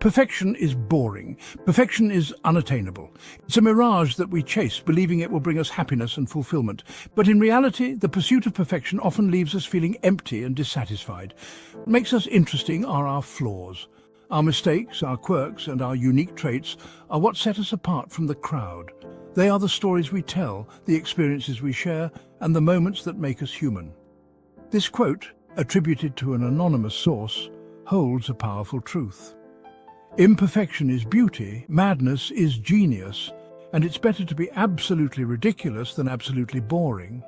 Perfection is boring. Perfection is unattainable. It's a mirage that we chase, believing it will bring us happiness and fulfillment. But in reality, the pursuit of perfection often leaves us feeling empty and dissatisfied. What makes us interesting are our flaws. Our mistakes, our quirks, and our unique traits are what set us apart from the crowd. They are the stories we tell, the experiences we share, and the moments that make us human. This quote, attributed to an anonymous source, holds a powerful truth. Imperfection is beauty, madness is genius, and it's better to be absolutely ridiculous than absolutely boring.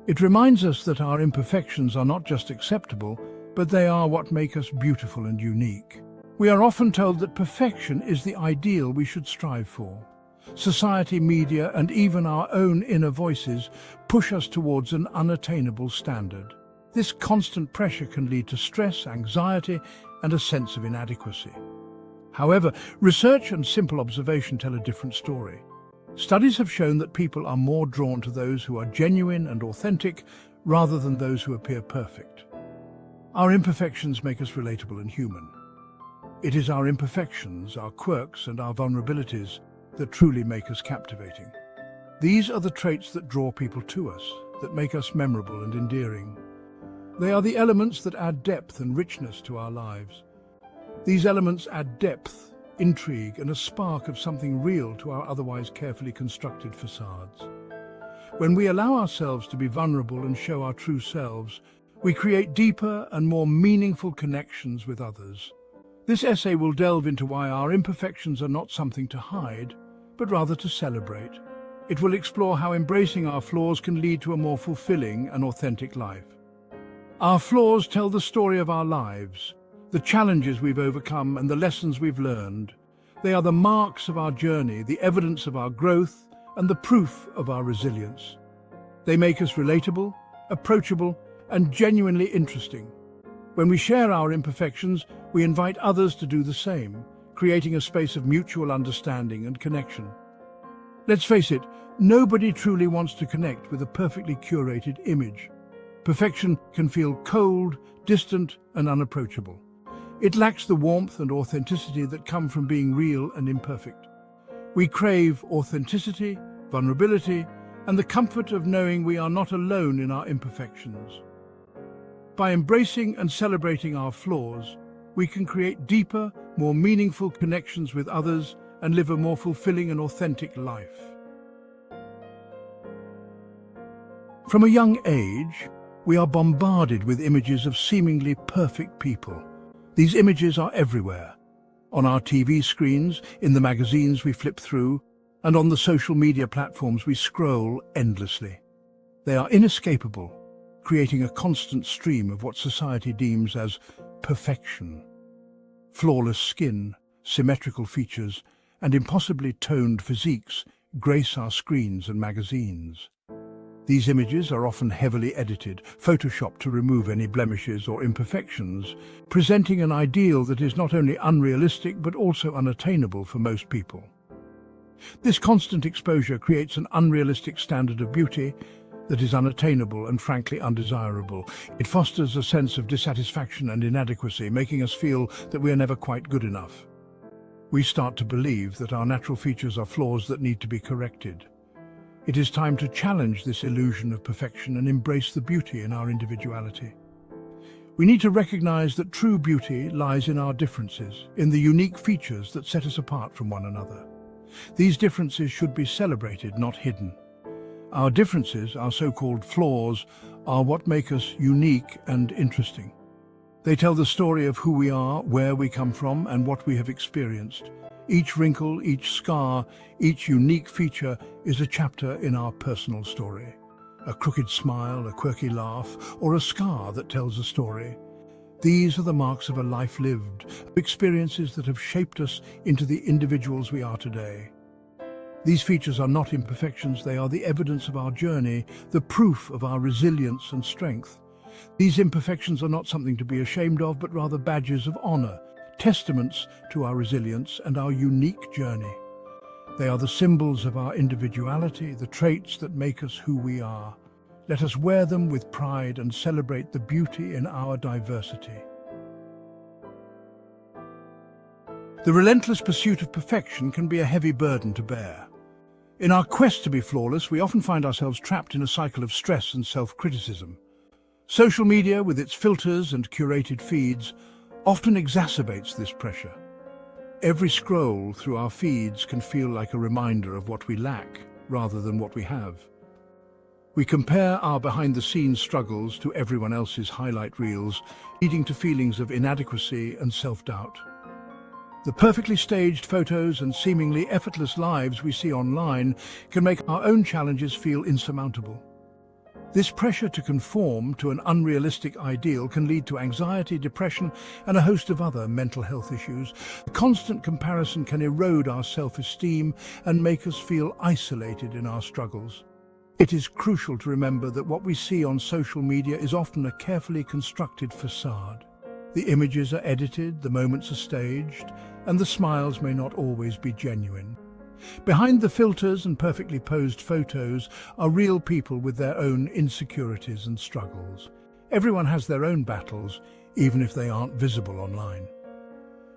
It reminds us that our imperfections are not just acceptable, but they are what make us beautiful and unique. We are often told that perfection is the ideal we should strive for. Society, media, and even our own inner voices push us towards an unattainable standard. This constant pressure can lead to stress, anxiety, and a sense of inadequacy. However, research and simple observation tell a different story. Studies have shown that people are more drawn to those who are genuine and authentic rather than those who appear perfect. Our imperfections make us relatable and human. It is our imperfections, our quirks, and our vulnerabilities that truly make us captivating. These are the traits that draw people to us, that make us memorable and endearing. They are the elements that add depth and richness to our lives. These elements add depth, intrigue, and a spark of something real to our otherwise carefully constructed facades. When we allow ourselves to be vulnerable and show our true selves, we create deeper and more meaningful connections with others. This essay will delve into why our imperfections are not something to hide, but rather to celebrate. It will explore how embracing our flaws can lead to a more fulfilling and authentic life. Our flaws tell the story of our lives, the challenges we've overcome and the lessons we've learned. They are the marks of our journey, the evidence of our growth, and the proof of our resilience. They make us relatable, approachable, and genuinely interesting. When we share our imperfections, we invite others to do the same, creating a space of mutual understanding and connection. Let's face it, nobody truly wants to connect with a perfectly curated image. Perfection can feel cold, distant, and unapproachable. It lacks the warmth and authenticity that come from being real and imperfect. We crave authenticity, vulnerability, and the comfort of knowing we are not alone in our imperfections. By embracing and celebrating our flaws, we can create deeper, more meaningful connections with others and live a more fulfilling and authentic life. From a young age, we are bombarded with images of seemingly perfect people. These images are everywhere, on our TV screens, in the magazines we flip through, and on the social media platforms we scroll endlessly. They are inescapable, creating a constant stream of what society deems as perfection. Flawless skin, symmetrical features, and impossibly toned physiques grace our screens and magazines. These images are often heavily edited, photoshopped to remove any blemishes or imperfections, presenting an ideal that is not only unrealistic but also unattainable for most people. This constant exposure creates an unrealistic standard of beauty that is unattainable and frankly undesirable. It fosters a sense of dissatisfaction and inadequacy, making us feel that we are never quite good enough. We start to believe that our natural features are flaws that need to be corrected. It is time to challenge this illusion of perfection and embrace the beauty in our individuality. We need to recognize that true beauty lies in our differences, in the unique features that set us apart from one another. These differences should be celebrated, not hidden. Our differences, our so-called flaws, are what make us unique and interesting. They tell the story of who we are, where we come from, and what we have experienced. Each wrinkle, each scar, each unique feature is a chapter in our personal story. A crooked smile, a quirky laugh, or a scar that tells a story. These are the marks of a life lived, experiences that have shaped us into the individuals we are today. These features are not imperfections, they are the evidence of our journey, the proof of our resilience and strength. These imperfections are not something to be ashamed of, but rather badges of honor, testaments to our resilience and our unique journey. They are the symbols of our individuality, the traits that make us who we are. Let us wear them with pride and celebrate the beauty in our diversity. The relentless pursuit of perfection can be a heavy burden to bear. In our quest to be flawless, we often find ourselves trapped in a cycle of stress and self-criticism. Social media, with its filters and curated feeds, often exacerbates this pressure. Every scroll through our feeds can feel like a reminder of what we lack rather than what we have. We compare our behind-the-scenes struggles to everyone else's highlight reels, leading to feelings of inadequacy and self-doubt. The perfectly staged photos and seemingly effortless lives we see online can make our own challenges feel insurmountable. This pressure to conform to an unrealistic ideal can lead to anxiety, depression, and a host of other mental health issues. The constant comparison can erode our self-esteem and make us feel isolated in our struggles. It is crucial to remember that what we see on social media is often a carefully constructed facade. The images are edited, the moments are staged, and the smiles may not always be genuine. Behind the filters and perfectly posed photos are real people with their own insecurities and struggles. Everyone has their own battles, even if they aren't visible online.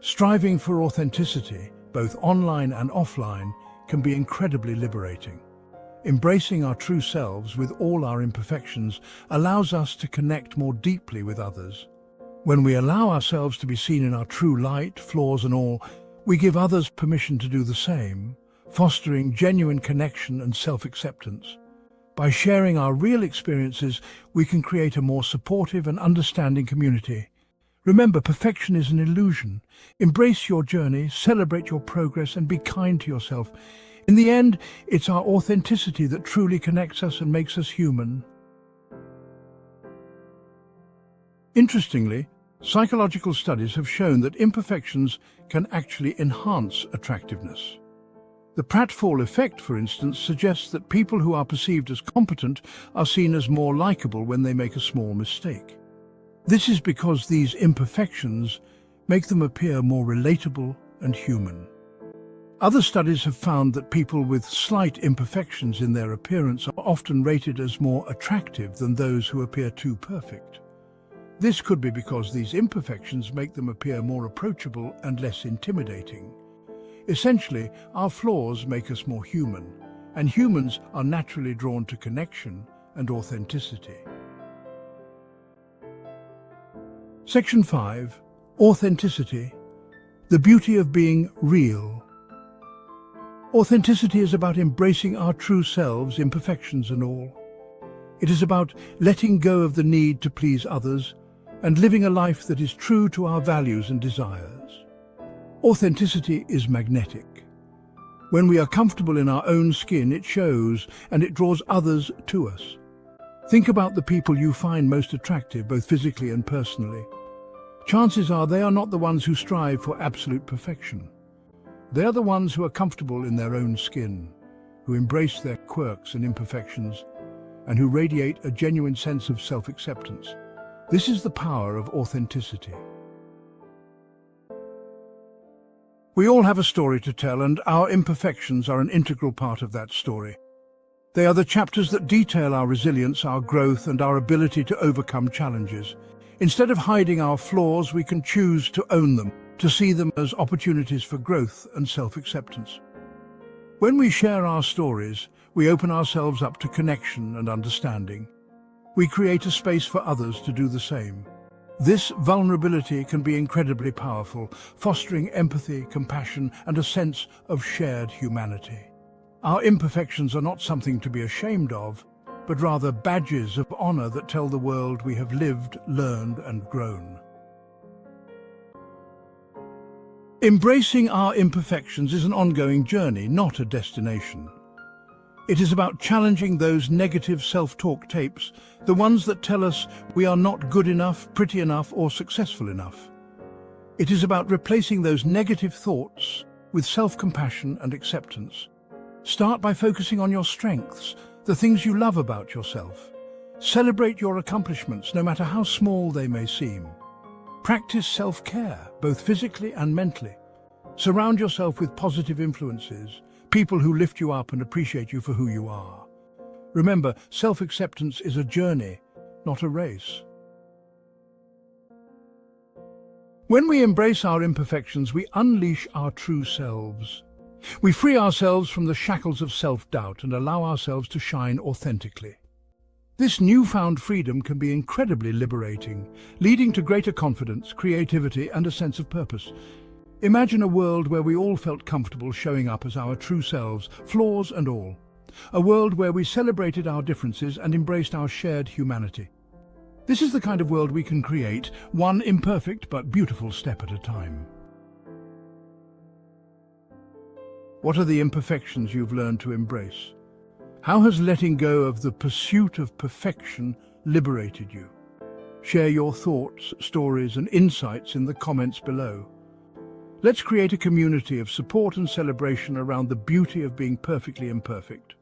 Striving for authenticity, both online and offline, can be incredibly liberating. Embracing our true selves with all our imperfections allows us to connect more deeply with others. When we allow ourselves to be seen in our true light, flaws and all, we give others permission to do the same, fostering genuine connection and self-acceptance. By sharing our real experiences, we can create a more supportive and understanding community. Remember, perfection is an illusion. Embrace your journey, celebrate your progress, and be kind to yourself. In the end, it's our authenticity that truly connects us and makes us human. Interestingly, psychological studies have shown that imperfections can actually enhance attractiveness. The pratfall effect, for instance, suggests that people who are perceived as competent are seen as more likable when they make a small mistake. This is because these imperfections make them appear more relatable and human. Other studies have found that people with slight imperfections in their appearance are often rated as more attractive than those who appear too perfect. This could be because these imperfections make them appear more approachable and less intimidating. Essentially, our flaws make us more human, and humans are naturally drawn to connection and authenticity. Section 5. Authenticity. The beauty of being real. Authenticity is about embracing our true selves, imperfections and all. It is about letting go of the need to please others and living a life that is true to our values and desires. Authenticity is magnetic. When we are comfortable in our own skin, it shows and it draws others to us. Think about the people you find most attractive, both physically and personally. Chances are they are not the ones who strive for absolute perfection. They are the ones who are comfortable in their own skin, who embrace their quirks and imperfections, and who radiate a genuine sense of self-acceptance. This is the power of authenticity. We all have a story to tell, and our imperfections are an integral part of that story. They are the chapters that detail our resilience, our growth, and our ability to overcome challenges. Instead of hiding our flaws, we can choose to own them, to see them as opportunities for growth and self-acceptance. When we share our stories, we open ourselves up to connection and understanding. We create a space for others to do the same. This vulnerability can be incredibly powerful, fostering empathy, compassion, and a sense of shared humanity. Our imperfections are not something to be ashamed of, but rather badges of honor that tell the world we have lived, learned, and grown. Embracing our imperfections is an ongoing journey, not a destination. It is about challenging those negative self-talk tapes, the ones that tell us we are not good enough, pretty enough, or successful enough. It is about replacing those negative thoughts with self-compassion and acceptance. Start by focusing on your strengths, the things you love about yourself. Celebrate your accomplishments, no matter how small they may seem. Practice self-care, both physically and mentally. Surround yourself with positive influences, people who lift you up and appreciate you for who you are. Remember, self-acceptance is a journey, not a race. When we embrace our imperfections, we unleash our true selves. We free ourselves from the shackles of self-doubt and allow ourselves to shine authentically. This newfound freedom can be incredibly liberating, leading to greater confidence, creativity, and a sense of purpose. Imagine a world where we all felt comfortable showing up as our true selves, flaws and all. A world where we celebrated our differences and embraced our shared humanity. This is the kind of world we can create, one imperfect but beautiful step at a time. What are the imperfections you've learned to embrace? How has letting go of the pursuit of perfection liberated you? Share your thoughts, stories, and insights in the comments below. Let's create a community of support and celebration around the beauty of being perfectly imperfect.